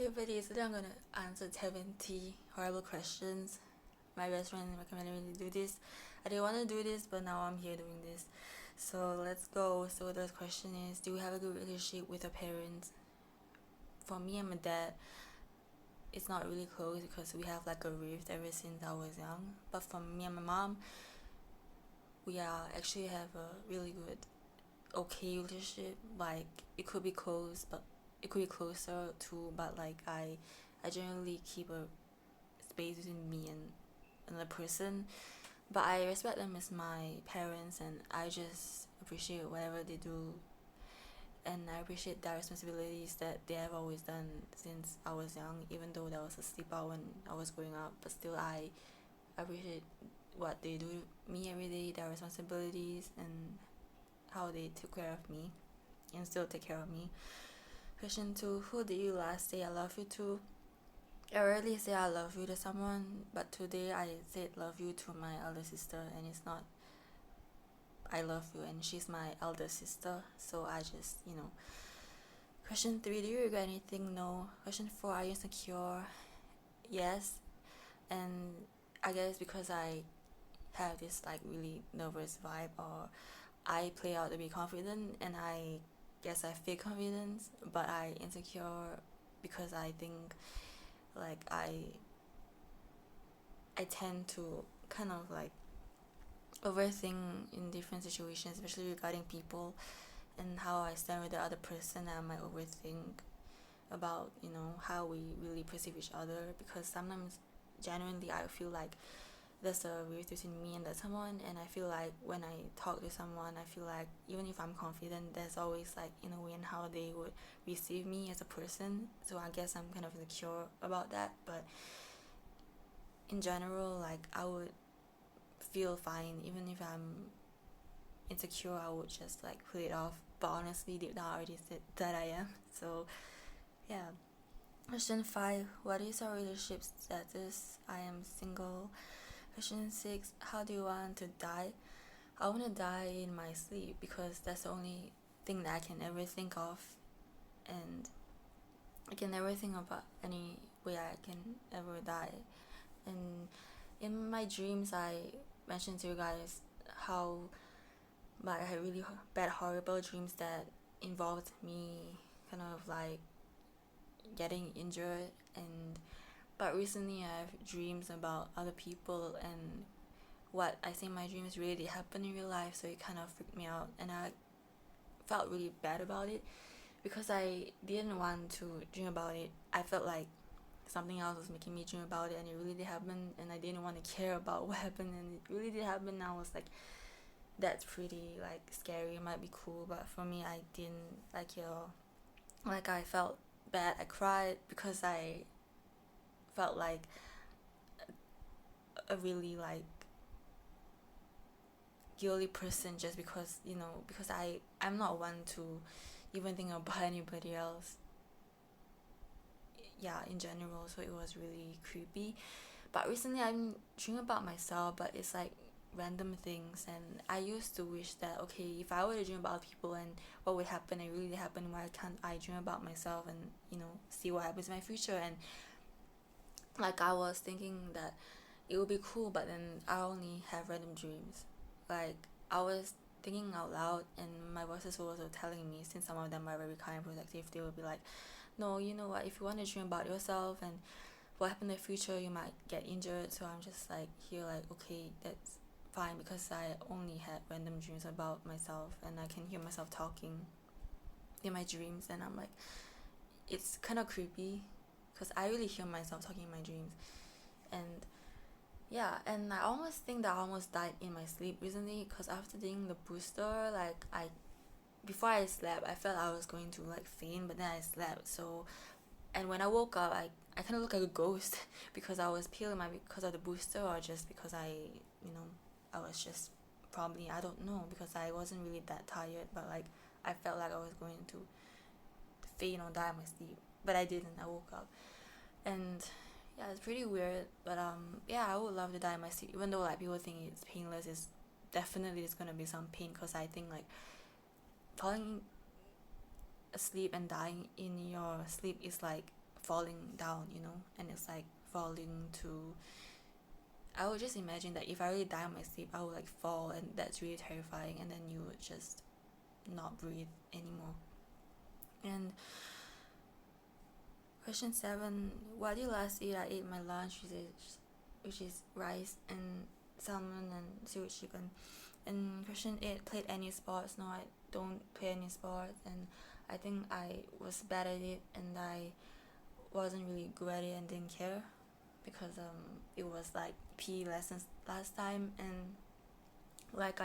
Hey buddy, today I'm gonna answer 70 horrible questions. My best friend recommended me to do this. I didn't want to do this, but now I'm here doing this. So let's go. So the question is, do you have a good relationship with your parents? For me and my dad, it's not really close because we have like a rift ever since I was young. But for me and my mom, we actually have a really good, okay relationship. Like it could be close, but it could be closer too. But like I generally keep a space between me and another person, but I respect them as my parents, and I just appreciate whatever they do, and I appreciate their responsibilities that they have always done since I was young, even though there was a sleep out when I was growing up, but still I appreciate what they do to me every day, their responsibilities, and how they took care of me and still take care of me. Question 2, who did you last say I love you to? I rarely say I love you to someone, but today I said love you to my elder sister, and it's not I love you, and she's my elder sister, so I just, Question 3, do you regret anything? No. Question 4, are you insecure? Yes, and I guess because I have this like really nervous vibe, or I play out to be confident, and I guess I fake confidence, but I insecure because I think like I tend to kind of like overthink in different situations, especially regarding people and how I stand with the other person. I might overthink about how we really perceive each other, because sometimes genuinely I feel like there's a rift between me and that someone, and I feel like when I talk to someone, I feel like even if I'm confident, there's always like in a way in how they would receive me as a person. So I guess I'm kind of insecure about that, but in general, like I would feel fine even if I'm insecure. I would just like put it off, but honestly deep down I already said that I am. So yeah. Question 5, what is our relationship status? I am single. Question 6, how do you want to die? I want to die in my sleep, because that's the only thing that I can ever think of, and I can never think about any way I can ever die. And in my dreams, I mentioned to you guys how I had really bad, horrible dreams that involved me kind of like getting injured, and but recently I have dreams about other people, and what I think my dreams really did happen in real life, so it kind of freaked me out, and I felt really bad about it because I didn't want to dream about it. I felt like something else was making me dream about it, and it really did happen, and I didn't want to care about what happened, and it really did happen. And I was like, that's pretty like scary. It might be cool, but for me, I didn't like it all. Like I felt bad. I cried because I felt like a really like guilty person, just because because I'm not one to even think about anybody else, yeah, in general. So it was really creepy. But recently I'm dreaming about myself, but it's like random things, and I used to wish that, okay, if I were to dream about people and what would happen and really happen, why can't I dream about myself and see what happens in my future? And like I was thinking that it would be cool, but then I only have random dreams. Like I was thinking out loud, and my voices were also telling me, since some of them are very kind and protective, they would be like, no, you know what, if you want to dream about yourself and what happened in the future, you might get injured. So I'm just like here like, okay, that's fine, because I only had random dreams about myself, and I can hear myself talking in my dreams, and I'm like, it's kind of creepy because I really hear myself talking in my dreams. And yeah, and I almost think that I almost died in my sleep recently, because after taking the booster, like before I slept, I felt I was going to like faint, but then I slept. So, and when I woke up, I kind of looked like a ghost because I was pale. Might be because of the booster, or just because I was just probably, I don't know, because I wasn't really that tired, but like I felt like I was going to faint or die in my sleep, but I didn't. I woke up, and yeah, it's pretty weird. But yeah, I would love to die in my sleep, even though like people think it's painless. It's definitely there's gonna be some pain, because I think like falling asleep and dying in your sleep is like falling down, and it's like falling to. I would just imagine that if I really die in my sleep, I would like fall, and that's really terrifying, and then you would just not breathe anymore. And question 7: what did you last eat? I ate my lunch, which is rice and salmon and seaweed chicken. And question 8: played any sports? No, I don't play any sports, and I think I was bad at it, and I wasn't really good at it and didn't care, because it was like PE lessons last time, and like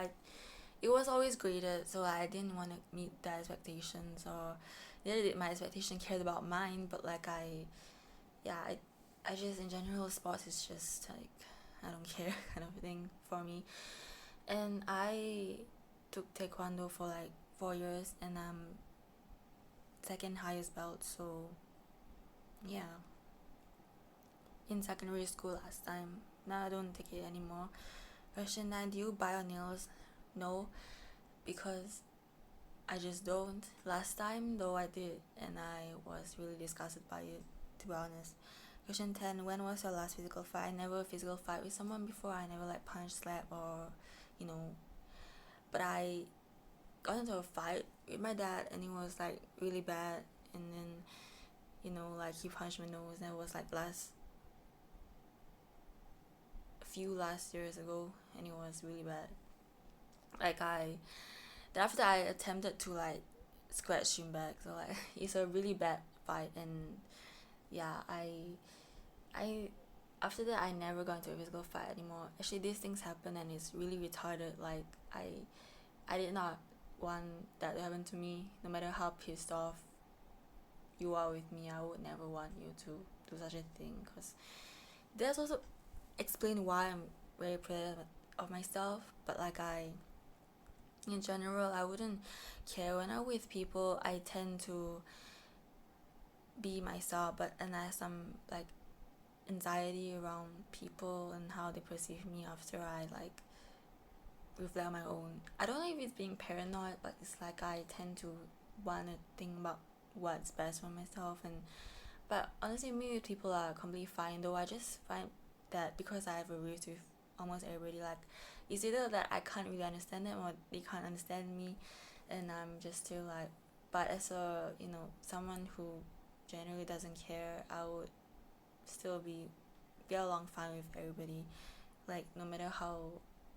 it was always graded, so I didn't want to meet the expectations, or neither did my expectation cared about mine. But like I just, in general, sports is just like, I don't care kind of thing for me. And I took taekwondo for like 4 years, and I'm second highest belt, so yeah. In secondary school last time. Now I don't take it anymore. Question 9: do you bite your nails? No, because I just don't. Last time though I did, and I was really disgusted by it, to be honest. Question 10: when was your last physical fight? I never physical fight with someone before. I never like punch, slap, or but I got into a fight with my dad, and it was like really bad. And then like he punched my nose, and it was like last years ago, and it was really bad. Like after I attempted to like scratch him back, so like it's a really bad fight. And yeah, I after that I never got into a physical fight anymore. Actually, these things happen, and it's really retarded. Like I did not want that to happen to me. No matter how pissed off you are with me, I would never want you to do such a thing, because that's also explain why I'm very proud of myself. But like in general, I wouldn't care. When I'm with people, I tend to be myself, and I have some like anxiety around people and how they perceive me after I like reflect on my own. I don't know if it's being paranoid, but it's like I tend to want to think about what's best for myself. But honestly, me with people are completely fine, though I just find that because I have a rift with almost everybody, like it's either that I can't really understand them, or they can't understand me, and I'm just still like. But as a someone who generally doesn't care, I would still get along fine with everybody, like no matter how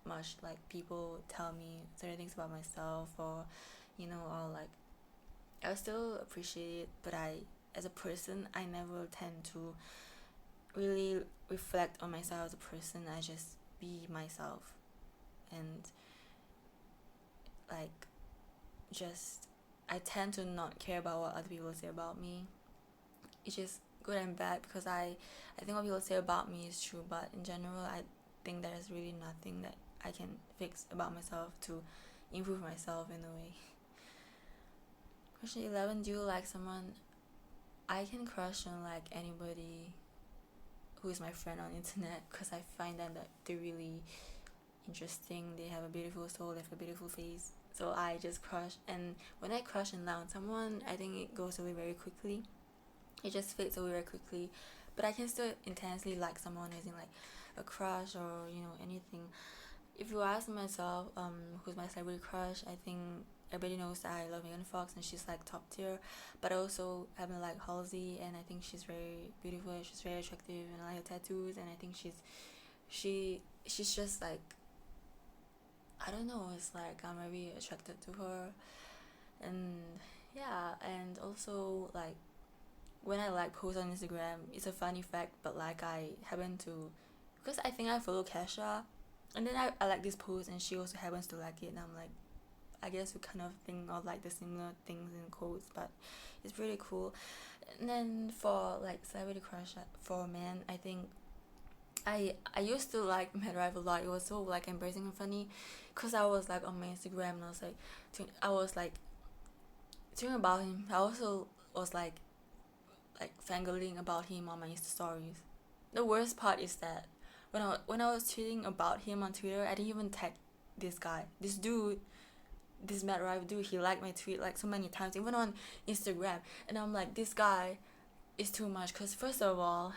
much like people tell me certain things about myself, or or like I still appreciate it. But as a person, I never tend to really reflect on myself as a person. I just be myself, and like just I tend to not care about what other people say about me. It's just good and bad, because I think what people say about me is true, but in general I think there's really nothing that I can fix about myself to improve myself in a way. Question 11: do you like someone? I can crush on like anybody who is my friend on internet, because I find them that they're really interesting. They have a beautiful soul, they have a beautiful face, so I just crush. And when I crush and love on someone, I think it goes away very quickly. It just fades away very quickly. But I can still intensely like someone, as in like a crush or anything. If you ask myself who's my celebrity crush, I think everybody knows that I love Megan Fox, and she's like top tier. But I also happen to like Halsey, and I think she's very beautiful, she's very attractive, and I like her tattoos, and I think she's just like, I don't know, it's like I'm very attracted to her. And yeah, and also like when I like post on Instagram, it's a funny fact, but like I happen to, because I think I follow Kesha, and then I like this post, and she also happens to like it, and I'm like, I guess we kind of think of like the similar things in quotes, but it's pretty cool. And then for like celebrity crush for men, I think I used to like Matt Rife a lot. It was so like embarrassing and funny, because I was like on my Instagram, and I was like talking about him. I also was like fangirling about him on my Insta stories. The worst part is that when I was tweeting about him on Twitter, I didn't even tag this guy, this dude, this Matt Rife dude. He liked my tweet like so many times, even on Instagram. And I'm like, this guy, it's too much. Because first of all,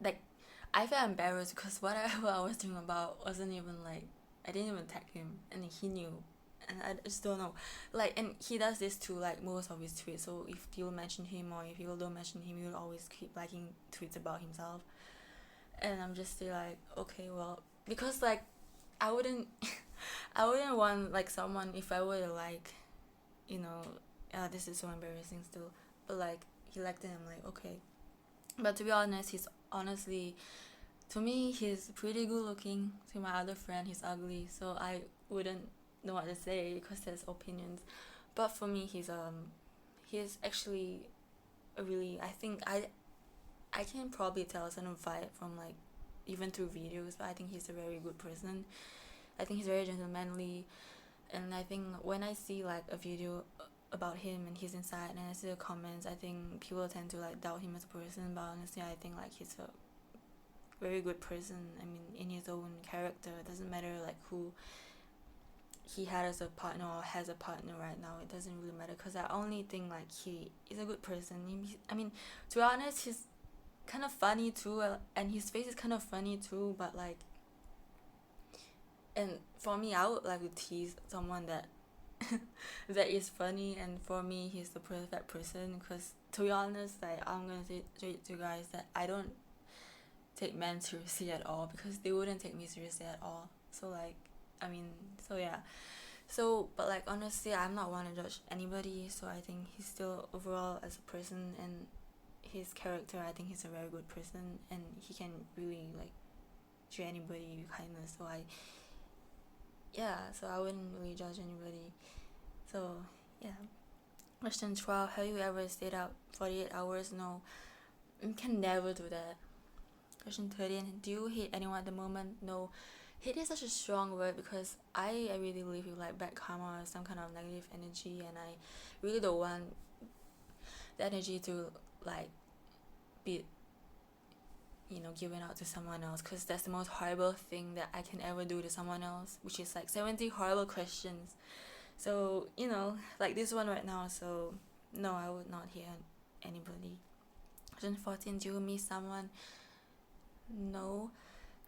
like, I felt embarrassed because whatever I was thinking about wasn't even like, I didn't even tag him, and he knew. And I just don't know, like, and he does this to like most of his tweets. So if people mention him or if people don't mention him, he'll always keep liking tweets about himself. And I'm just still like, okay, well, because like, I wouldn't I wouldn't want like someone, if I were to like, you know, this is so embarrassing still, but like, he liked it, I'm like, okay. But to be honest, he's honestly, to me, he's pretty good looking. To my other friend, he's ugly, so I wouldn't know what to say because there's opinions. But for me, he's actually a really, I think I can probably tell a certain vibe from like, even through videos, but I think he's a very good person. I think he's very gentlemanly, and I think when I see like a video about him and he's inside and I see the comments, I think people tend to like doubt him as a person, but honestly I think like he's a very good person. I mean, in his own character, it doesn't matter like who he had as a partner or has a partner right now, it doesn't really matter, because I only think like he is a good person. I mean, to be honest, he's kind of funny too, and his face is kind of funny too, but like, and for me, I would like to tease someone that that is funny, and for me, he's the perfect person. Because to be honest, like, I'm gonna say straight to you guys that I don't take men seriously at all, because they wouldn't take me seriously at all. So like, I mean, so yeah. So, but like, honestly, I'm not one to judge anybody. So I think he's still overall as a person and his character, I think he's a very good person, and he can really like treat anybody with kindness. So so I wouldn't really judge anybody. So yeah. Question 12: have you ever stayed out 48 hours? No, you can never do that. Question 13: do you hate anyone at the moment? No. Hate is such a strong word, because I really believe in like bad karma or some kind of negative energy, and I really don't want the energy to like be, given out to someone else, because that's the most horrible thing that I can ever do to someone else, which is like 70 horrible questions. So, like this one right now, so no, I would not hate anybody. Question 14: do you miss someone? No.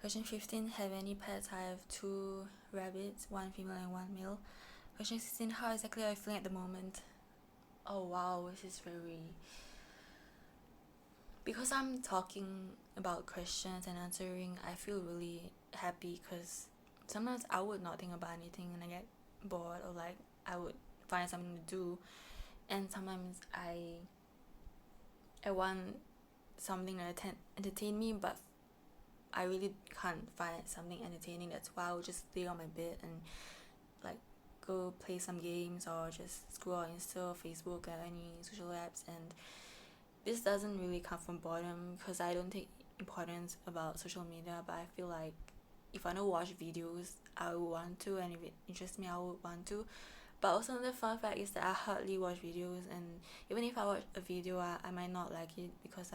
Question 15: have any pets? I have 2 rabbits, 1 female and 1 male. Question 16: how exactly are you feeling at the moment? Oh wow, this is very... Because I'm talking about questions and answering, I feel really happy, because sometimes I would not think about anything and I get bored, or like I would find something to do, and sometimes I want something to entertain me, but I really can't find something entertaining. That's why I would just lay on my bed and like go play some games, or just scroll on Insta, Facebook, or any social apps. And this doesn't really come from boredom, because I don't take importance about social media, but I feel like if I want to watch videos, I would want to, and if it interests me, I would want to. But also another fun fact is that I hardly watch videos, and even if I watch a video, I might not like it, because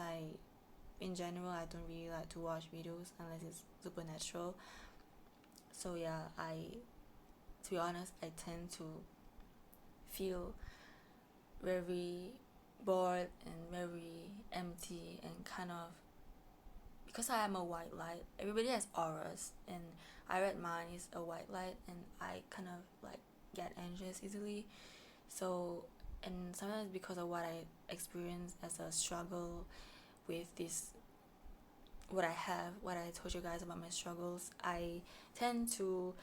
in general, I don't really like to watch videos unless it's supernatural. So yeah, to be honest, I tend to feel very bored and very empty, and kind of, because I am a white light, everybody has auras, and I read mine is a white light, and I kind of like get anxious easily. So, and sometimes because of what I experienced as a struggle with this, what I told you guys about my struggles, I tend to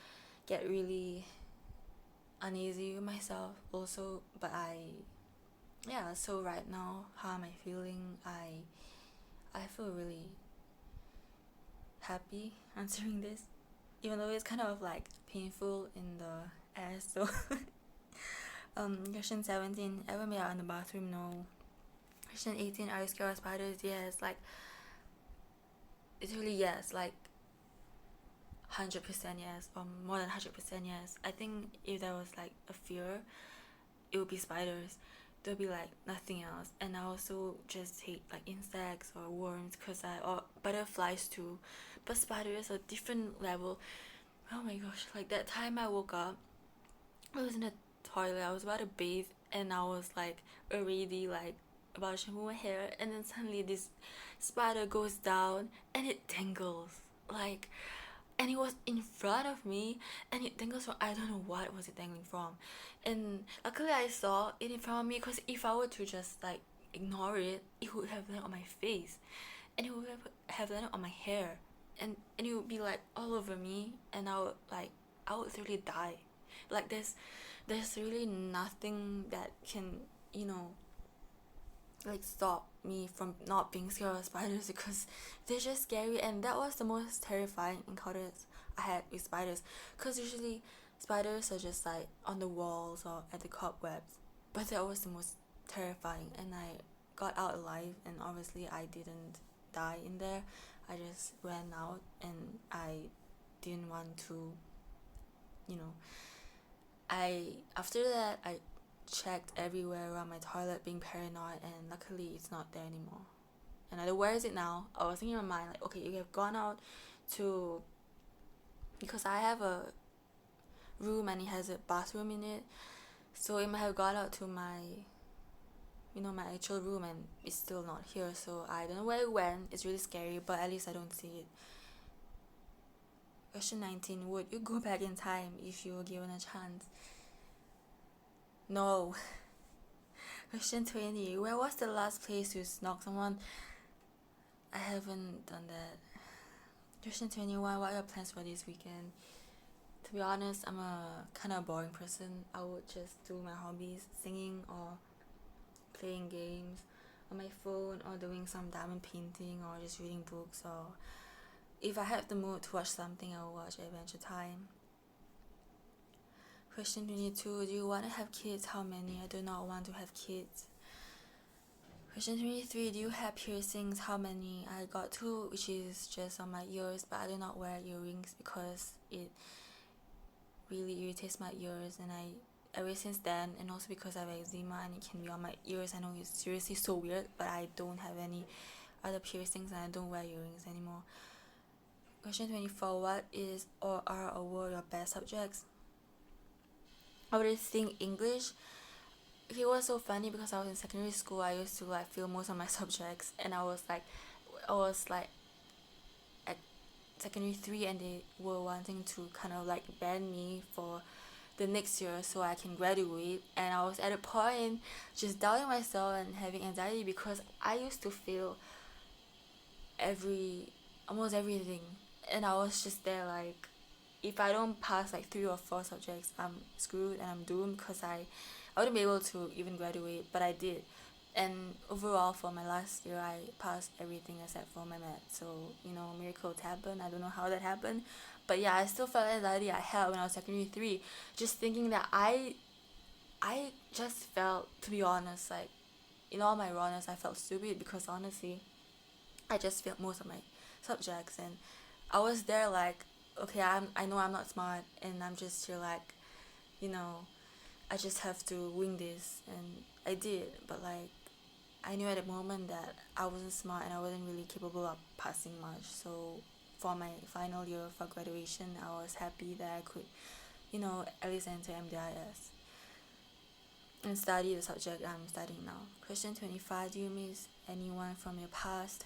get really uneasy with myself also. But so right now, how am I feeling? I feel really happy answering this, even though it's kind of like painful in the ass. So question 17: ever made out in the bathroom? No. Question 18: are you scared of spiders? Yes. Like, it's really yes, like 100% yes, or more than 100% yes. I think if there was like a fear, it would be spiders. There'll be like nothing else. And I also just hate like insects or worms, or butterflies too, but spiders are different level. Oh my gosh, like that time I woke up, I was in the toilet, I was about to bathe, and I was like already like about to shampoo my hair, and then suddenly this spider goes down and it tangles. Like, and it was in front of me, and it tangles from, I don't know what was it tangling from. And luckily I saw it in front of me, because if I were to just like ignore it, it would have landed on my face, and it would have landed on my hair, and it would be like all over me, and I would literally die. Like, there's really nothing that can, you know, like stop me from not being scared of spiders, because they're just scary. And that was the most terrifying encounters I had with spiders, because usually spiders are just like on the walls or at the cobwebs, but that was the most terrifying. And I got out alive, and obviously I didn't die in there. I just ran out, and I didn't want to, you know, after that I checked everywhere around my toilet, being paranoid, and luckily it's not there anymore. And I don't, where is it now? I was thinking in my mind, like, okay, you have gone out to, because I have a room and it has a bathroom in it, so it might have gone out to my, you know, my actual room, and it's still not here. So I don't know where it went. It's really scary, but at least I don't see it. Question 19. Would you go back in time if you were given a chance? No. Question 20. Where was the last place you stalked someone? I haven't done that. Question 21. What are your plans for this weekend? To be honest, I'm a kind of boring person. I would just do my hobbies, singing or playing games on my phone, or doing some diamond painting, or just reading books, or if I have the mood to watch something, I will watch Adventure Time. Question 22. Do you want to have kids? How many? I do not want to have kids. Question 23. Do you have piercings? How many? I got 2, which is just on my ears, but I do not wear earrings because it really irritates my ears, and ever since then, and also because I have eczema and it can be on my ears. I know it's seriously so weird, but I don't have any other piercings, and I don't wear earrings anymore. Question 24. What is or are or were your best subjects? I would think English. It was so funny because I was in secondary school. I used to like fail most of my subjects, and I was like at secondary 3, and they were wanting to kind of like ban me for the next year so I can graduate. And I was at a point just doubting myself and having anxiety, because I used to fail almost everything, and I was just there like, if I don't pass like 3 or 4 subjects, I'm screwed and I'm doomed, because I wouldn't be able to even graduate. But I did, and overall for my last year I passed everything except for my math. So, you know, miracles happen. I don't know how that happened, but yeah, I still felt anxiety I had when I was secondary 3, just thinking that I just felt, to be honest, like, in all my rawness, I felt stupid, because honestly I just failed most of my subjects, and I was there like, okay, I know I'm not smart, and I'm just here like, you know, I just have to wing this, and I did. But like, I knew at the moment that I wasn't smart and I wasn't really capable of passing much. So for my final year for graduation, I was happy that I could, you know, at least enter MDIS and study the subject I'm studying now. Question 25. Do you miss anyone from your past?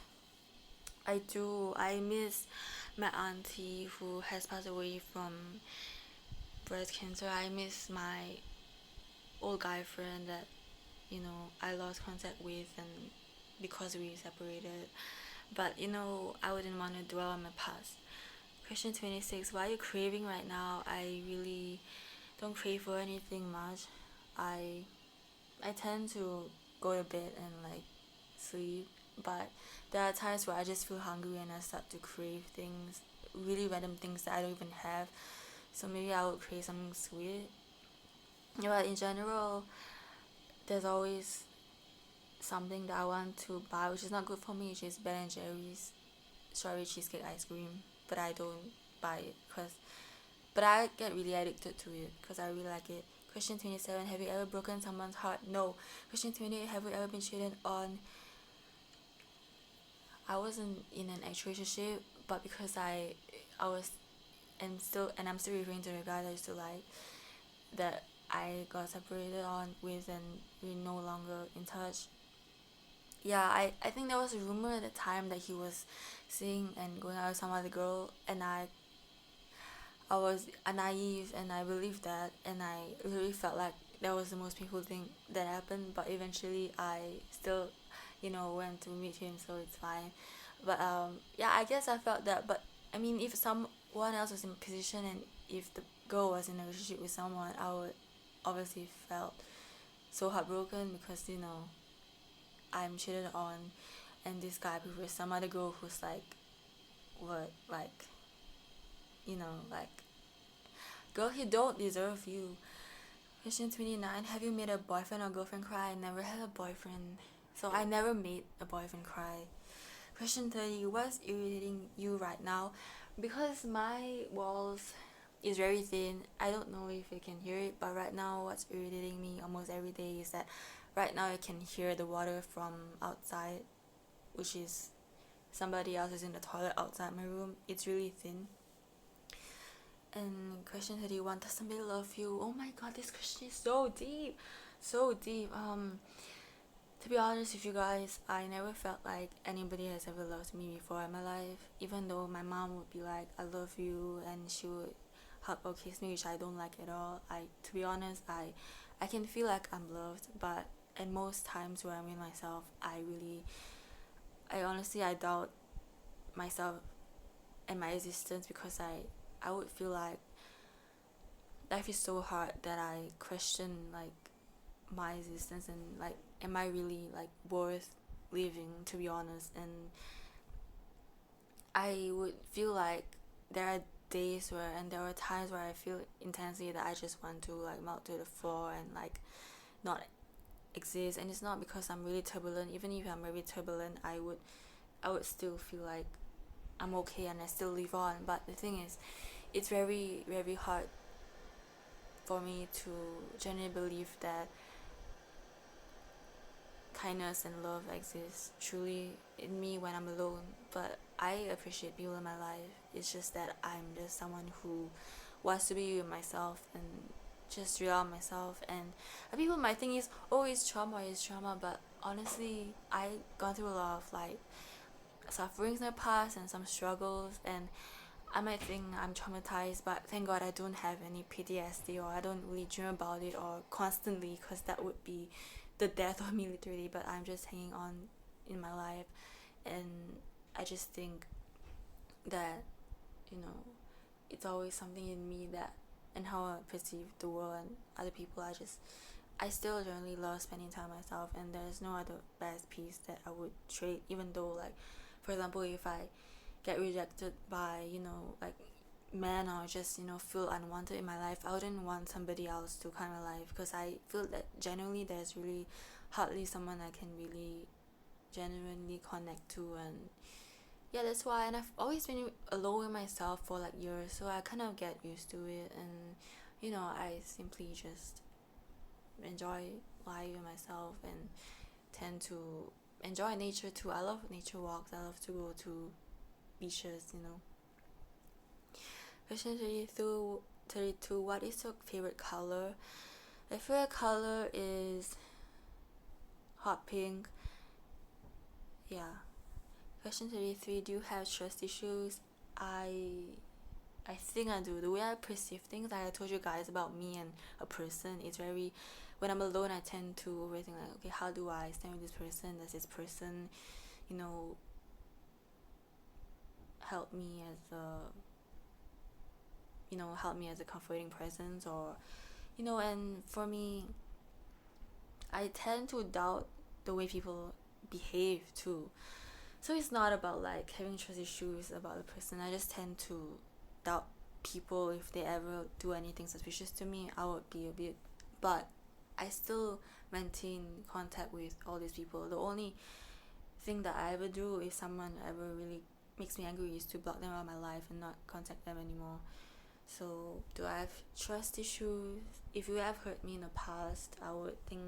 I do. I miss my auntie who has passed away from breast cancer. I miss my old guy friend that, you know, I lost contact with, and because we separated. But, you know, I wouldn't want to dwell on my past. Question 26. What are you craving right now? I really don't crave for anything much. I tend to go to bed and like sleep, but there are times where I just feel hungry and I start to crave things, really random things that I don't even have. So maybe I would crave something sweet. But in general, there's always something that I want to buy, which is not good for me, which is Ben and Jerry's strawberry cheesecake ice cream. But I don't buy it but I get really addicted to it because I really like it. Question 27. Have you ever broken someone's heart? No. Question 28. Have you ever been cheated on? I wasn't in an actual relationship, but because I was, and I'm still referring to the guy that I used to like, that I got separated on with, and we're no longer in touch. yeah, I think there was a rumor at the time that he was seeing and going out with some other girl, and I was naive and I believed that, and I really felt like that was the most painful thing that happened. But eventually, I still, went to meet him, so it's fine. But yeah, I guess I felt that. But I mean, if someone else was in position, and if the girl was in a relationship with someone, I would obviously felt so heartbroken because I'm cheated on, and this guy prefers some other girl who's like, what, like, like, girl, he don't deserve you. Question 29. Have you made a boyfriend or girlfriend cry? I never had a boyfriend, so I never made a boyfriend cry. Question 30. What's irritating you right now? Because my walls is very thin, I don't know if you can hear it, but right now what's irritating me almost every day is that right now I can hear the water from outside, which is somebody else is in the toilet outside my room. It's really thin. And question 31, does somebody love you? Oh my god, this question is so deep. So deep. To be honest with you guys, I never felt like anybody has ever loved me before in my life. Even though my mom would be like, I love you, and she would hug or kiss me, which I don't like at all. To be honest, I can feel like I'm loved, but at most times where I'm in myself, I honestly, I doubt myself and my existence, because I would feel like life is so hard that I question like my existence, and like, am I really like worth living, to be honest. And I would feel like there are days where, and there are times where I feel intensely that I just want to like melt to the floor and like not exist. And it's not because I'm really turbulent. Even if I'm very turbulent, I would still feel like I'm okay and I still live on. But the thing is, it's very, very hard for me to genuinely believe that kindness and love exists truly in me when I'm alone. But I appreciate people in my life. It's just that I'm just someone who wants to be with myself and just rely on myself. And people might think it's trauma, but honestly, I gone through a lot of like sufferings in the past and some struggles, and I might think I'm traumatized, but thank God I don't have any PTSD, or I don't really dream about it or constantly, because that would be the death of me literally. But I'm just hanging on in my life, and I just think that you know it's always something in me, that and how I perceive the world and other people. I still generally love spending time with myself, and there's no other best piece that I would trade. Even though, like, for example, if I get rejected by like men, or just feel unwanted in my life, I wouldn't want somebody else to come in my life, because I feel that genuinely there's really hardly someone I can really genuinely connect to. And yeah, that's why. And I've always been alone with myself for like years, so I kind of get used to it. And I simply just enjoy life with myself, and tend to enjoy nature too. I love nature walks. I love to go to beaches. Question 32, what is your favorite color? My favorite color is hot pink. Yeah. Question 33, do you have trust issues? I think I do. The way I perceive things, like I told you guys about me and a person, it's very, when I'm alone, I tend to overthink, like, okay, how do I stand with this person? Does this person, you know, help me as a, help me as a comforting presence, or, and for me, I tend to doubt the way people behave too. So it's not about like having trust issues about the person. I just tend to doubt people. If they ever do anything suspicious to me, I would be a bit, but I still maintain contact with all these people. The only thing that I ever do if someone ever really makes me angry is to block them out of my life and not contact them anymore. So do I have trust issues? If you have hurt me in the past, I would think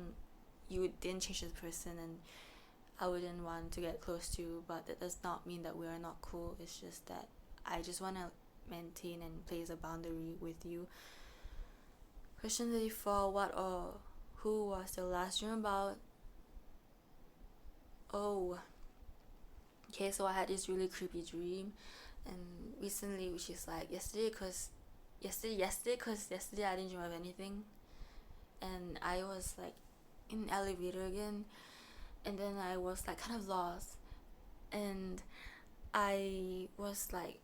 you didn't change as a person, and I wouldn't want to get close to you. But that does not mean that we are not cool. It's just that I just want to maintain and place a boundary with you. Question 34, what or who was the last dream about? oh, okay, so I had this really creepy dream, and recently, which is like yesterday I didn't dream of anything, and I was like in the elevator again, and then I was like kind of lost, and I was like,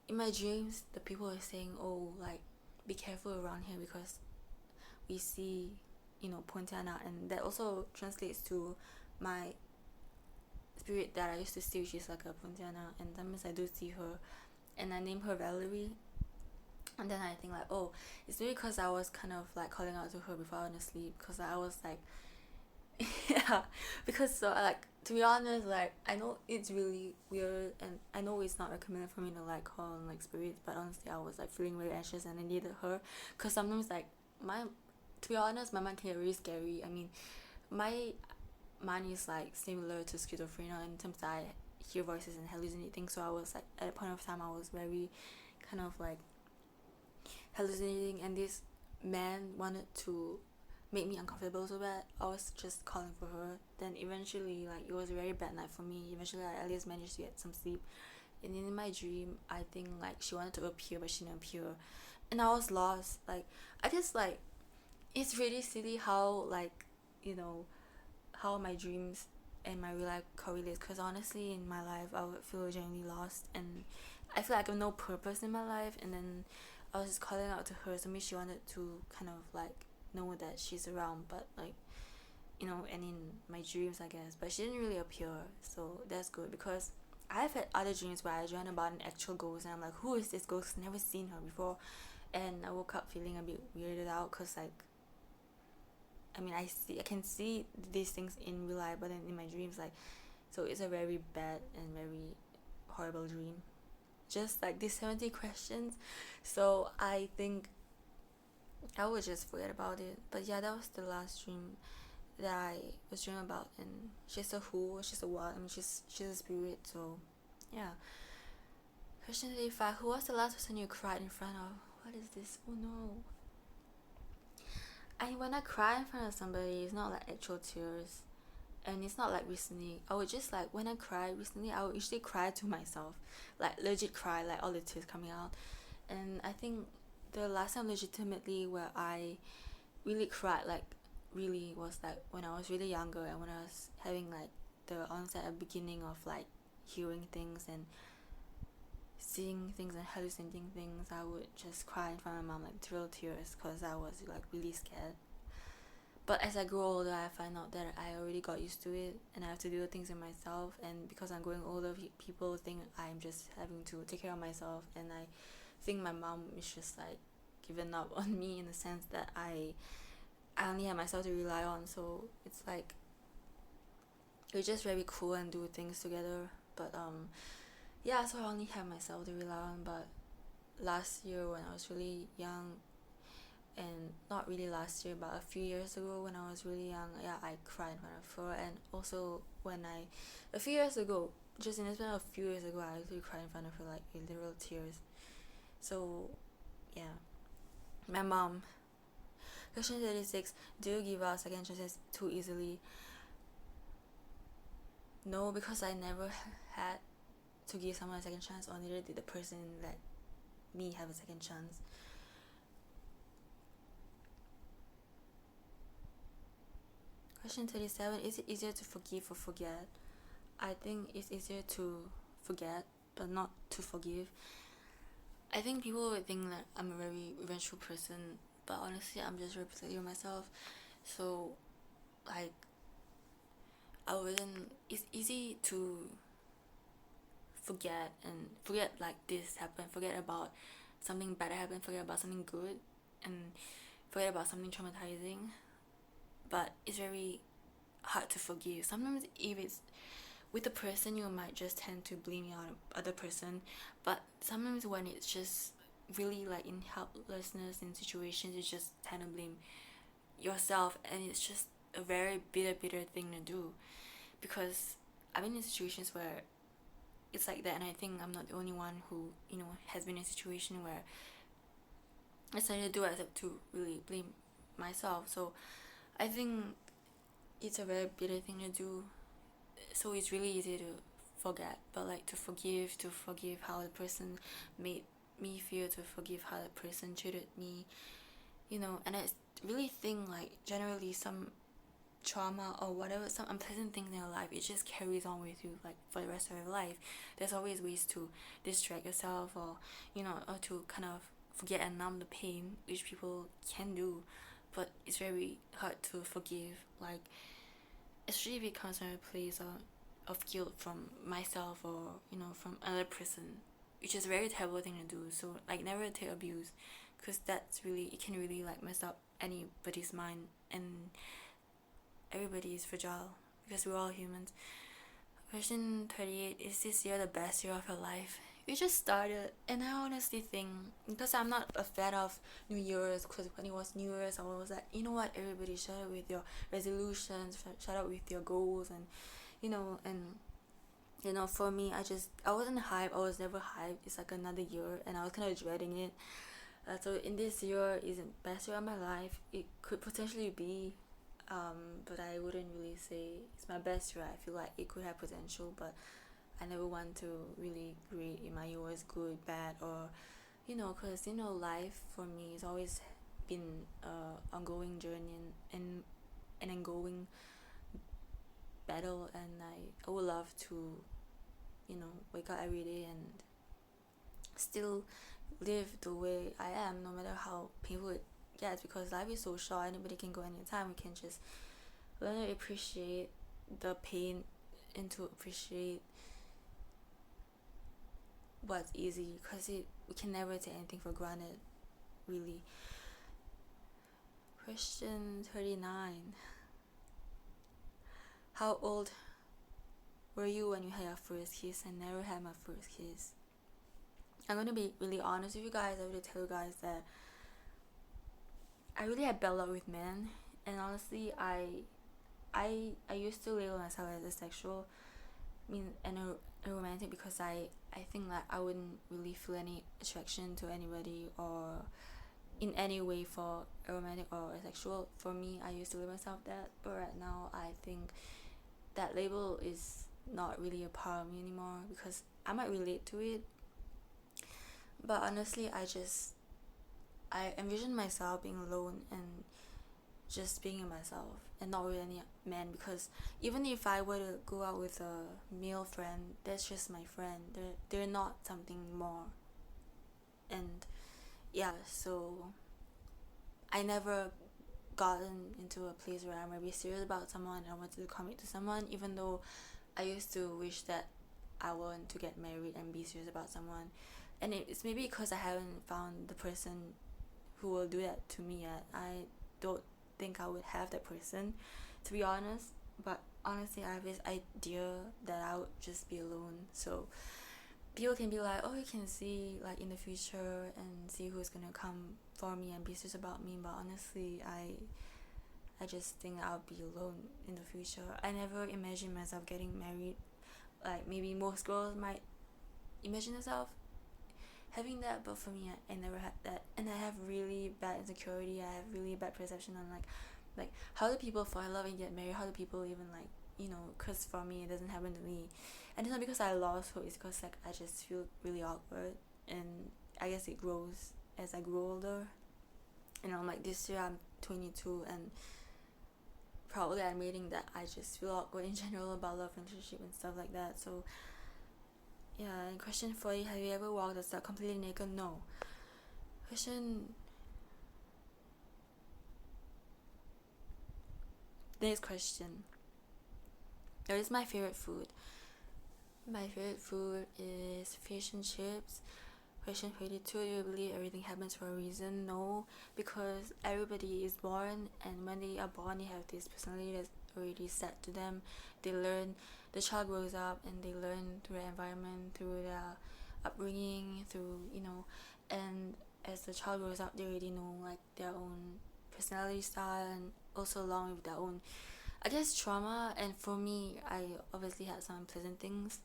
in my dreams, the people were saying, oh, like, be careful around here because we see, Pontana, and that also translates to my spirit that I used to see, which is like a Pontana, and sometimes I do see her, and I name her Valerie, and then I think like, oh, it's maybe because I was kind of like calling out to her before I went to sleep, because I was like, yeah, because so like, to be honest, like, I know it's really weird, and I know it's not recommended for me to like call on like spirits, but honestly I was like feeling very anxious and I needed her, because sometimes like to be honest, my mind can get really scary. I mean, my mind is like similar to schizophrenia in terms that I hear voices and hallucinate things, so I was like, at a point of time I was very kind of like hallucinating, and this man wanted to make me uncomfortable so bad. I was just calling for her. Then eventually, like, it was a very bad night for me. Eventually I at least managed to get some sleep, and in my dream I think like she wanted to appear but she didn't appear, and I was lost. Like, I just like, it's really silly how like, how my dreams and my real life correlates, because honestly in my life I would feel genuinely lost, and I feel like I have no purpose in my life, and then I was just calling out to her, so maybe she wanted to kind of like know that she's around, but like, and in my dreams I guess, but she didn't really appear, so that's good, because I've had other dreams where I dreamt about an actual ghost and I'm like, who is this ghost, never seen her before, and I woke up feeling a bit weirded out, because like, I mean, I can see these things in real life, but then in my dreams, like, so it's a very bad and very horrible dream. Just like these 70 questions, so I think I would just forget about it. But yeah, that was the last dream that I was dreaming about, and she's a who, she's a what, I mean, she's a spirit, so yeah. Question 35: who was the last person you cried in front of? What is this? Oh no. When I cry in front of somebody, it's not like actual tears, and it's not like recently. I would just like, when I cry recently, I would usually cry to myself, like legit cry, like all the tears coming out. And I think the last time legitimately where I really cried, like really, was like when I was really younger, and when I was having like the onset and beginning of like hearing things and seeing things and hallucinating things. I would just cry in front of my mom, like real tears, because I was like really scared. But as I grew older, I find out that I already got used to it, and I have to do the things in myself, and because I'm growing older, people think I'm just having to take care of myself, and I think my mom is just like giving up on me, in the sense that I only have myself to rely on, so it's like we're just very cool and do things together. But yeah, so I only have myself to rely on. But last year when I was really young, and not really last year but a few years ago when I was really young, yeah, I cried in front of her. And also a few years ago, just in a span of a few years ago, I actually cried in front of her, like literal tears. So yeah. My mom. Question 36: do you give out second chances too easily? No, because I never had to give someone a second chance, or neither did the person let me have a second chance. Question 37: is it easier to forgive or forget? I think it's easier to forget, but not to forgive. I think people would think that I'm a very revengeful person, but honestly, I'm just representing myself. So, like, I wouldn't. It's easy to forget like this happened, forget about something bad happened, forget about something good, and forget about something traumatizing. But it's very hard to forgive. Sometimes if it's with the person, you might just tend to blame the other person, but sometimes when it's just really like in helplessness in situations, you just tend to blame yourself, and it's just a very bitter thing to do, because I've been in situations where it's like that, and I think I'm not the only one who has been in a situation where it's nothing to do except to really blame myself. So I think it's a very bitter thing to do, so it's really easy to forget, but like to forgive how the person made me feel, to forgive how the person treated me, and I really think like generally some trauma or whatever, some unpleasant things in your life, it just carries on with you like for the rest of your life. There's always ways to distract yourself, or or to kind of forget and numb the pain, which people can do, but it's very hard to forgive, like especially if it comes from a place of guilt from myself, or from another person, which is a very terrible thing to do. So like never take abuse, because it can really like mess up anybody's mind, and everybody is fragile because we're all humans. Question 38: is this year the best year of your life? We just started, and I honestly think, because I'm not a fan of New Year's, because when it was New Year's, I was like, you know what, everybody shut up with your resolutions, shut up with your goals, and for me, I wasn't hyped. I was never hyped. It's like another year, and I was kind of dreading it. So in this year is the best year of my life. It could potentially be, but I wouldn't really say it's my best year. I feel like it could have potential, but I never want to really grade if my year was good, bad, or because life for me has always been a ongoing journey, and an ongoing battle, and I would love to wake up every day and still live the way I am, no matter how painful it gets, because life is so short. Anybody can go anytime. We can just learn to appreciate the pain and to appreciate what's easy, because we can never take anything for granted, really. Question 39: how old were you when you had your first kiss? I never had my first kiss. I'm gonna be really honest with you guys. I would tell you guys that I really had bad luck with men, and honestly, I used to label myself as asexual, and a romantic, because I think that I wouldn't really feel any attraction to anybody, or in any way for a romantic or asexual. For me, I used to label myself that, but right now I think that label is not really a part of me anymore, because I might relate to it, but honestly, I envision myself being alone and just being myself, and not with any man, because even if I were to go out with a male friend, that's just my friend. They're not something more. And yeah, so I never gotten into a place where I'm really serious about someone and I wanted to commit to someone, even though I used to wish that I want to get married and be serious about someone. And it's maybe because I haven't found the person who will do that to me yet. I don't think I would have that person, to be honest. But honestly, I have this idea that I would just be alone. So people can be like, oh, you can see like in the future and see who's gonna come for me and be serious about me. But honestly, I just think I'll be alone in the future. I never imagined myself getting married. Like maybe most girls might imagine themselves having that, but for me, I never had that, and I have really bad insecurity. I have really bad perception on like how do people fall in love and get married? How do people even like Because for me, it doesn't happen to me, and it's not because I lost hope. It's because like I just feel really awkward, and I guess it grows as I grow older. Like this year I'm 22, and probably admitting that I just feel awkward in general about love, relationship, and stuff like that. So yeah, and question 40: have you ever walked outside completely naked? No. Next question: what is my favorite food? My favorite food is fish and chips. Question 42: do you believe everything happens for a reason? No, because everybody is born, and when they are born, they have this personality that's already set to them. They learn, the child grows up, and they learn through their environment, through their upbringing, and as the child grows up, they already know like their own personality style, and also along with their own, I guess, trauma. And for me, I obviously had some unpleasant things,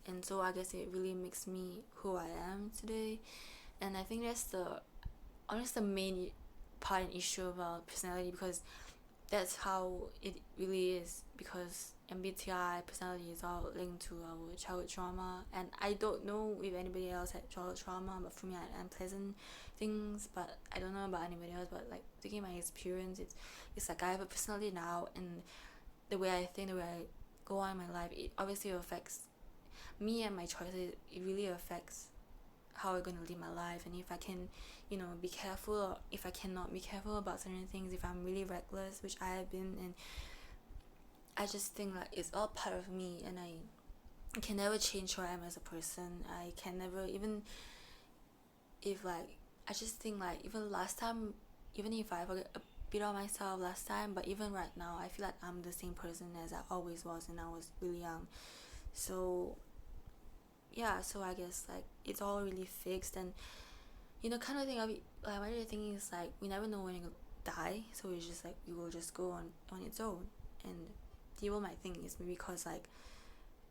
and so I guess it really makes me who I am today. And I think that's the main part and issue about personality, because that's how it really is. Because MBTI personality is all linked to our childhood trauma, and I don't know if anybody else had childhood trauma, but for me I had unpleasant things, but I don't know about anybody else. But like taking my experience, it's like I have a personality now, and the way I think, the way I go on in my life, it obviously affects me and my choices. It really affects how I'm gonna live my life, and if I can, be careful, or if I cannot be careful about certain things, if I'm really reckless, which I have been. And I just think like it's all part of me, and I can never change who I am as a person. I can never, even if like, I just think like even last time, even if I forget a bit of myself last time, but even right now I feel like I'm the same person as I always was when I was really young. So yeah, so I guess like it's all really fixed. And kind of thing I'll be like, my other thing is like, we never know when you're gonna die, so it's just like we will just go on its own. And people might think it's maybe because like,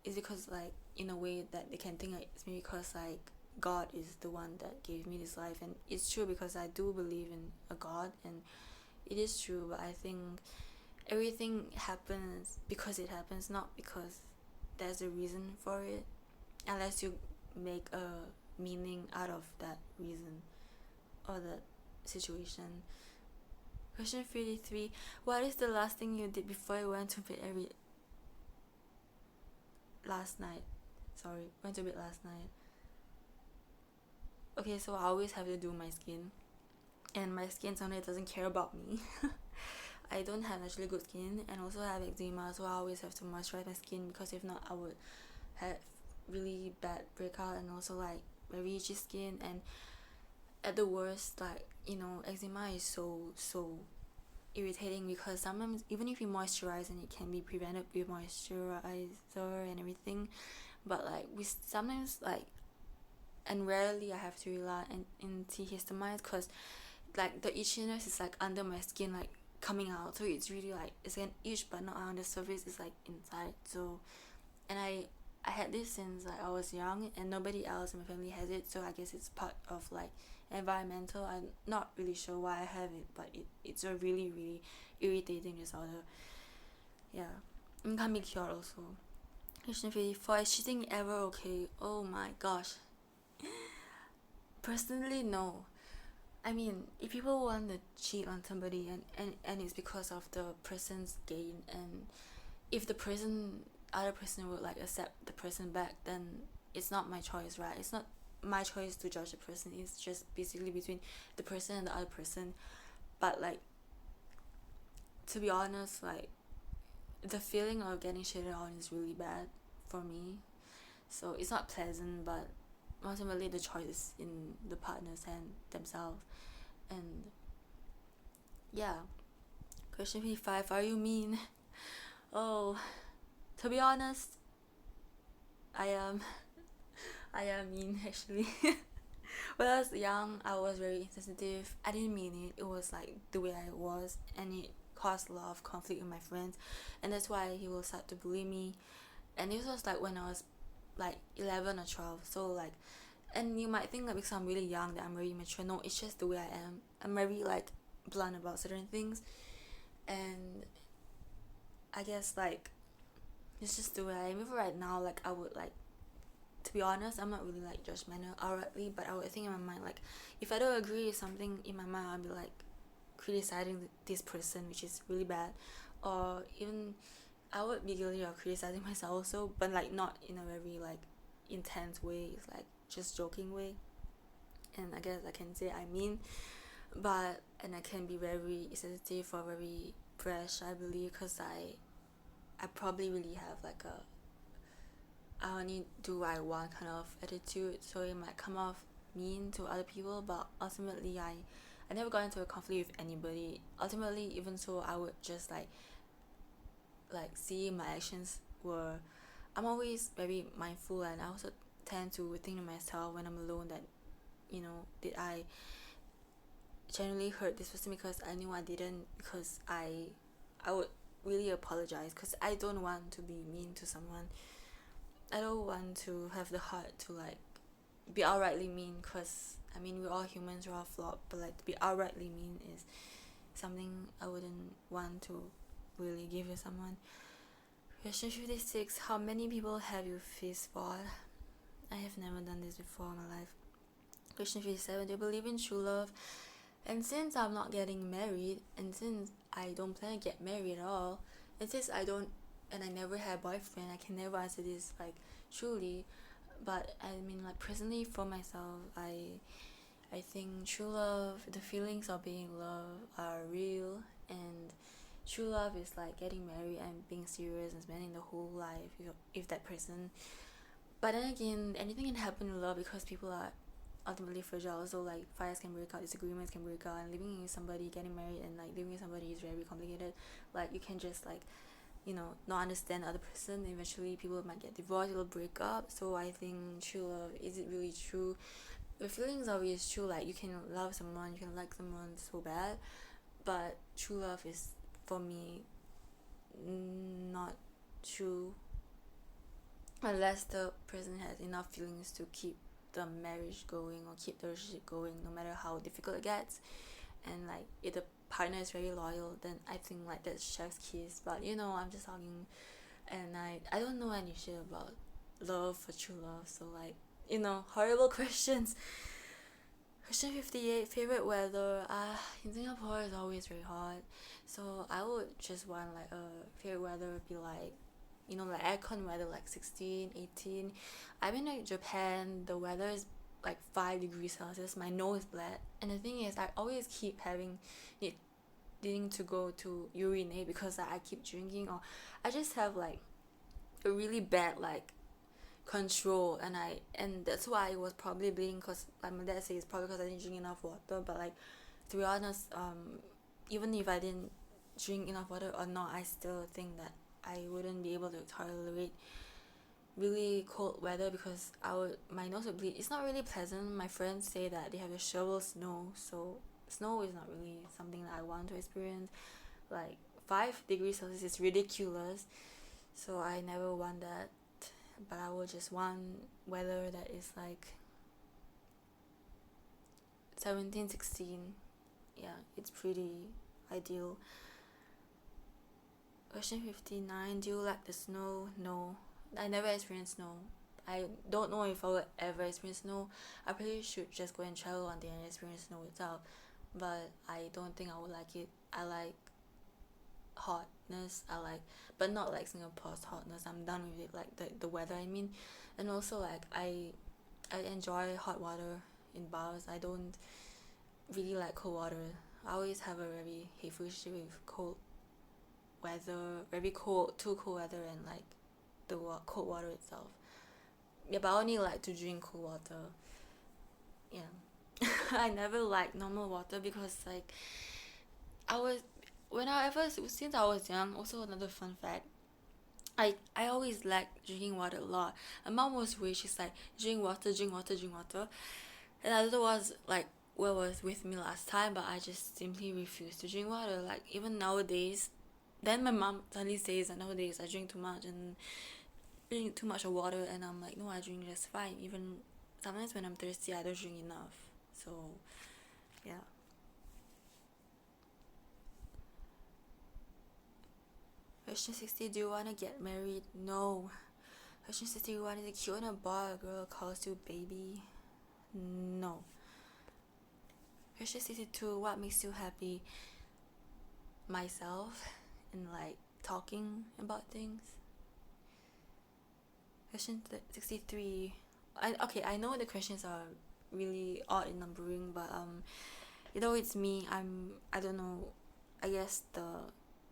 it's because like in a way that they can think like it's maybe because like God is the one that gave me this life. And it's true, because I do believe in a God, and it is true. But I think everything happens because it happens, not because there's a reason for it, unless you make a meaning out of that reason or that situation. Question 33. What is the last thing you did before you went to bed last night? Went to bed last night. Okay, so I always have to do my skin, and my skin sometimes doesn't care about me. I don't have naturally good skin, and also I have eczema, so I always have to moisturize my skin, because if not I would have really bad breakout, and also like very itchy skin. And at the worst, like eczema is so irritating, because sometimes even if you moisturize, and it can be prevented with moisturizer and everything, but like we sometimes like, and rarely I have to rely on antihistamines, because like the itchiness is like under my skin, like coming out, so it's really like it's an itch but not on the surface, it's like inside. So, and I had this since like I was young, and nobody else in my family has it, so I guess it's part of like environmental. I'm not really sure why I have it, but it's a really really irritating disorder. Yeah, it can be cured also. Question 54. Is cheating ever okay? Oh my gosh. Personally, no. I mean, if people want to cheat on somebody, and it's because of the person's gain, and if the other person would like accept the person back, then it's not my choice, right? It's not my choice to judge the person. It's just basically between the person and the other person. But like, to be honest, like the feeling of getting shitted on is really bad for me. So it's not pleasant, but ultimately the choice is in the partner's hand themselves. And yeah. Question 55. Are you mean? Oh, to be honest, I am. I am mean, actually. When I was young, I was very insensitive. I didn't mean it. It was like the way I was, and it caused a lot of conflict with my friends, and that's why he will start to bully me. And this was like when I was like 11 or 12. So like, and you might think that because I'm really young that I'm very immature. No, it's just the way I am. I'm very like blunt about certain things, and I guess like it's just the way I am. Even right now, like I would like, to be honest, I'm not really like judgmental outrightly, but I would think in my mind like, if I don't agree with something in my mind, I'll be like criticizing this person, which is really bad, or even I would be guilty of criticizing myself also, but like not in a very like intense way. It's like just joking way, and I guess I can say I mean, but and I can be very sensitive or very brash, I believe, because I probably really have like a I only do what I want kind of attitude, so it might come off mean to other people, but ultimately I never got into a conflict with anybody. Ultimately, even so, I would just like see my actions were, I'm always very mindful, and I also tend to think to myself when I'm alone that, did I genuinely hurt this person, because I knew I didn't, because I would really apologize, because I don't want to be mean to someone. I don't want to have the heart to like be outrightly mean, because I mean we're all humans, we're all flawed, but like to be outrightly mean is something I wouldn't want to really give to someone. Question 56. How many people have you fist fought? I have never done this before in my life. Question 57. Do you believe in true love? And since I'm not getting married, and since I don't plan to get married at all, and since I don't, and I never had a boyfriend, I can never answer this like truly. But I mean, like personally for myself, I think true love, the feelings of being loved are real, and true love is like getting married and being serious and spending the whole life if that person. But then again, anything can happen in love because people are ultimately fragile. So like fights can break out, disagreements can break out, and living with somebody, getting married, and like living with somebody is very complicated. Like you can just like, not understand the other person. Eventually, people might get divorced, it'll break up. So I think true love, is it really true? The feelings of it is true. Like you can love someone, you can like someone so bad, but true love is for me not true unless the person has enough feelings to keep the marriage going or keep the relationship going no matter how difficult it gets. And like if the partner is very loyal, then I think like that's chef's kiss. But I'm just talking, and I don't know any shit about love for true love, so like horrible questions. Question 58. Favorite weather? In Singapore it's always very hot, so I would just want like a favorite weather would be like like aircon weather, like 16, 18. I've been to Japan, the weather is like 5 degrees Celsius, my nose bled, and the thing is I always keep needing to go to urinate because I keep drinking, or I just have like a really bad like control, and that's why it was probably bleeding, because like my dad says it's probably because I didn't drink enough water. But like, to be honest, even if I didn't drink enough water or not, I still think that I wouldn't be able to tolerate really cold weather because my nose would bleed. It's not really pleasant. My friends say that they have to shovel snow, so snow is not really something that I want to experience. Like 5 degrees Celsius is ridiculous, so I never want that. But I would just want weather that is like 17, 16. Yeah, it's pretty ideal. Question 59. Do you like the snow? No, I never experienced snow. I don't know if I would ever experience snow. I probably should just go and travel one day and experience snow itself. But I don't think I would like it. I like hotness. But not like Singapore's hotness. I'm done with it. Like the weather, I mean. And also like I enjoy hot water in bars. I don't really like cold water. I always have a very hateful issue with cold weather, very cold, too cold weather, and like the cold water itself. Yeah, but I only like to drink cold water. Yeah. I never liked normal water because like since I was young. Also, another fun fact, I always liked drinking water a lot. My mom was weird. She's like, drink water, drink water, drink water. And I don't know was like what was with me last time, but I just simply refused to drink water. Like even nowadays, then my mom suddenly says that nowadays I drink too much and drink too much of water, and I'm like, no, I drink just fine. Even sometimes when I'm thirsty, I don't drink enough. So, yeah. Question 60. Do you want to get married? No. Question 61. Is it cute when a boy or girl calls you baby? No. Question 62. What makes you happy? Myself, and like talking about things. Question 63. I know the questions are really odd in numbering, but it's me, I don't know. I guess the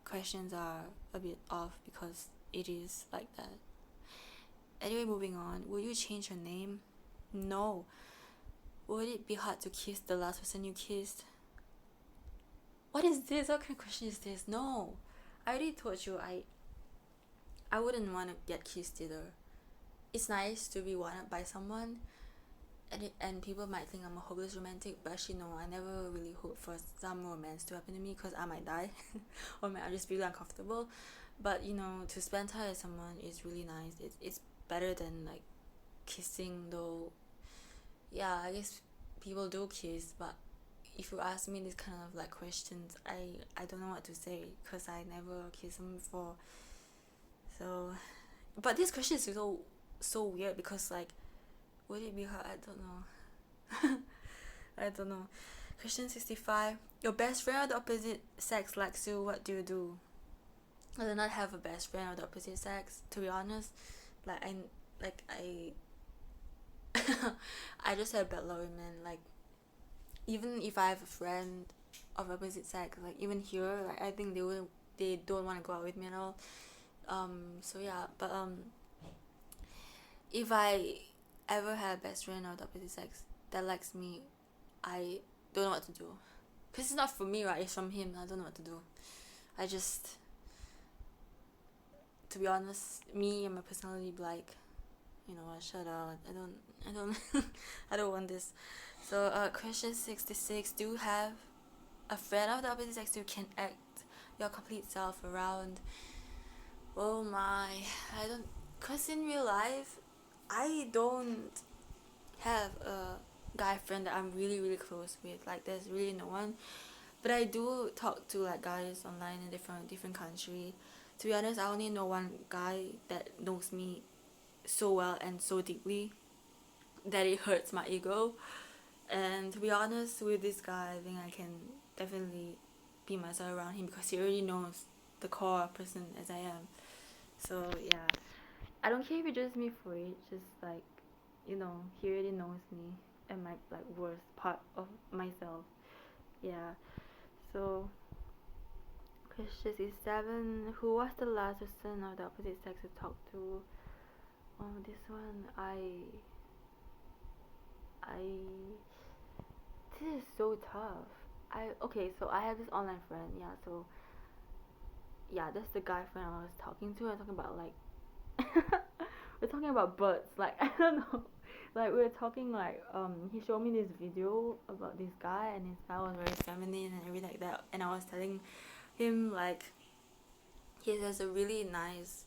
questions are a bit off because it is like that. Anyway, moving on. Will you change your name? No. Would it be hard to kiss the last person you kissed? What is this? What kind of question is this? No. I already told you I wouldn't want to get kissed either. It's nice to be wanted by someone, and people might think I'm a hopeless romantic, but actually no, I never really hope for some romance to happen to me because I might die or might just be really uncomfortable. But to spend time with someone is really nice. It's better than like kissing, though. Yeah, I guess people do kiss, but if you ask me this kind of like questions, I don't know what to say because I never kissed them before. So, but this question is so weird because like, would it be hard? I don't know. I don't know. Question 65. Your best friend of the opposite sex likes you. What do you do? I do not have a best friend of the opposite sex. To be honest, like I I just have bad luck with men. Like even if I have a friend of opposite sex, like even here, like I think they don't want to go out with me at all. So yeah, but if I ever have a best friend of the opposite sex that likes me, I don't know what to do. Cause it's not from me, right? It's from him. I don't know what to do. I just, to be honest, me and my personality be like, you know what? Shut up. I don't, I don't want this. So, question 66. Do you have a friend of the opposite sex you can act your complete self around? Oh my, I don't. Cause in real life, I don't have a guy friend that I'm really close with. Like there's really no one. But I do talk to like guys online in different country. To be honest, I only know one guy that knows me so well and so deeply that it hurts my ego. And to be honest with this guy, I think I can definitely be myself around him because he already knows the core person as I am. So yeah, I don't care if he judges me for it. Just like, he already knows me and my like worst part of myself. Yeah. So question is 7. Who was the last person of the opposite sex to talk to? Oh, this one I this is so tough. So I have this online friend. Yeah. So yeah, that's the guy friend I was talking to. I'm talking about like we're talking about butts. Like I don't know. Like we were talking like he showed me this video about this guy and his guy was very feminine and everything like that, and I was telling him like he has a really nice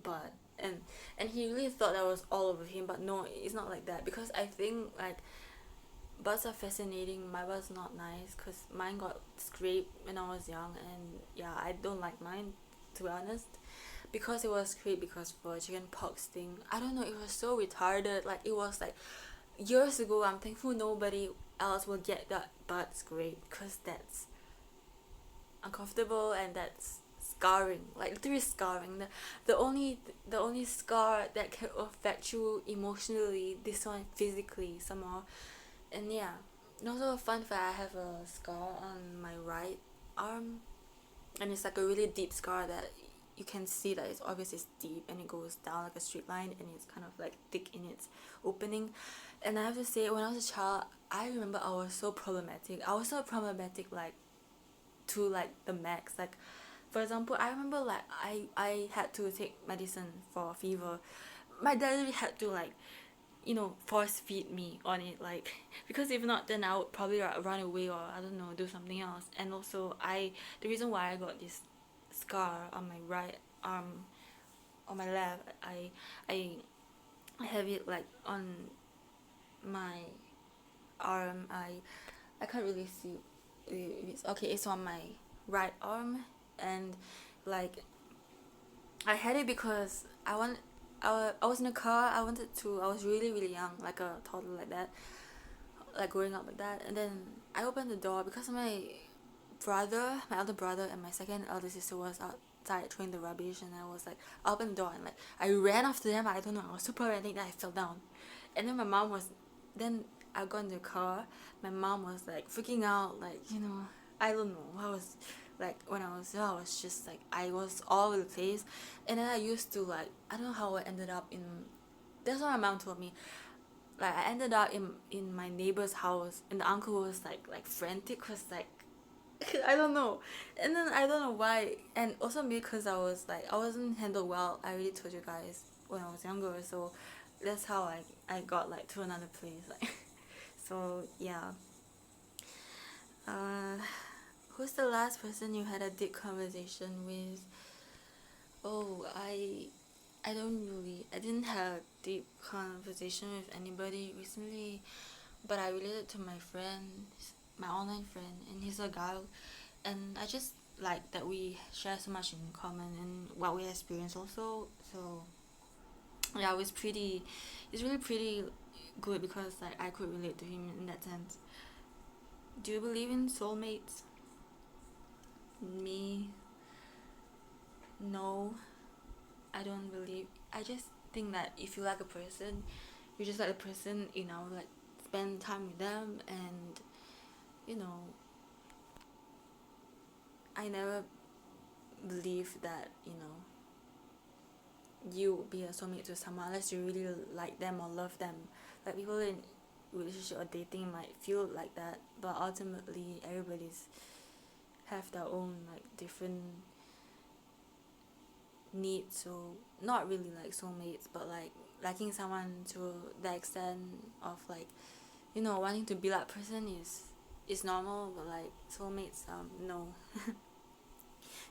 butt, and he really thought that was all over him, but no, it's not like that, because I think like butts are fascinating. My butt's not nice because mine got scraped when I was young, and yeah, I don't like mine, to be honest, because it was scraped because for a chicken pox thing. I don't know, it was so retarded. Like it was like years ago. I'm thankful nobody else will get that butt scraped because that's uncomfortable and that's scarring, like literally scarring. The only scar that can affect you emotionally, this one physically somehow. And yeah, and also a fun fact, I have a scar on my right arm, and it's like a really deep scar that you can see that it's obvious, it's deep and it goes down like a straight line and it's kind of like thick in its opening. And I have to say, when I was a child, I remember I was so problematic. Like to like the max. Like for example, I remember like I had to take medicine for fever. My dad really had to like force feed me on it, like because if not, then I would probably run away, or I don't know, do something else. And also the reason why I got this scar on my right arm, on my left, I have it like on my arm. I can't really see it's okay, it's on my right arm. And like I had it because I was in a car. I was really young, like a toddler, like that, like growing up like that. And then I opened the door because my elder brother, and my second elder sister was outside throwing the rubbish, and I was like, I opened the door and like I ran after them. I don't know, I was super frantic that I fell down. And then then I got in the car. My mom was like freaking out, like I don't know. I was like, when I was young, I was just like, I was all over the place. And then I used to like, I don't know how I ended up in. That's what my mom told me. Like I ended up in my neighbor's house, and the uncle was like frantic, cause like I don't know. And then I don't know why, and also because I wasn't handled well. I already told you guys when I was younger, so that's how I got like to another place, like. So yeah. uh who's the last person you had a deep conversation with? Oh, I didn't have a deep conversation with anybody recently, but I related to my friend, my online friend, and he's a guy, and I just like that we share so much in common and what we experience also. So yeah, it's really pretty good because like I could relate to him in that sense. Do you believe in soulmates? Me, no, I don't believe. I just think that if you like a person, you just like a person, like spend time with them, and you know, I never believe that you will be a soulmate to someone unless you really like them or love them. Like people in relationship or dating might feel like that, but ultimately everybody's have their own like different needs. So not really like soulmates, but like liking someone to the extent of like wanting to be that person is normal, but like soulmates, no.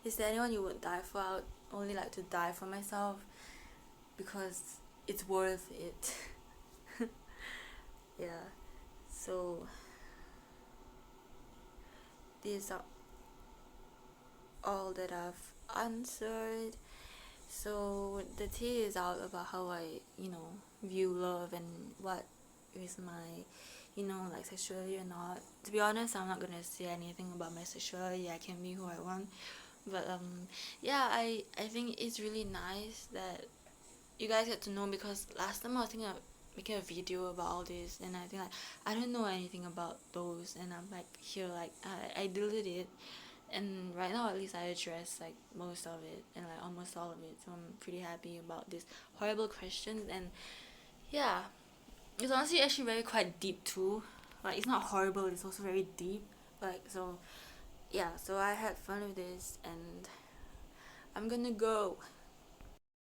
Is there anyone you would die for? I would only like to die for myself because it's worth it. Yeah. So these are all that I've answered. So the tea is out about how I, view love and what is my, like sexuality or not. To be honest, I'm not gonna say anything about my sexuality. I can be who I want. But yeah, I think it's really nice that you guys get to know, because last time I was thinking of making a video about all this, and I think like I don't know anything about those, and I'm like here like I deleted it, and right now at least I address like most of it and like almost all of it, so I'm pretty happy about this horrible questions. And yeah, it's honestly actually very quite deep too. Like it's not horrible, it's also very deep. Like so yeah, so I had fun with this, and I'm gonna go.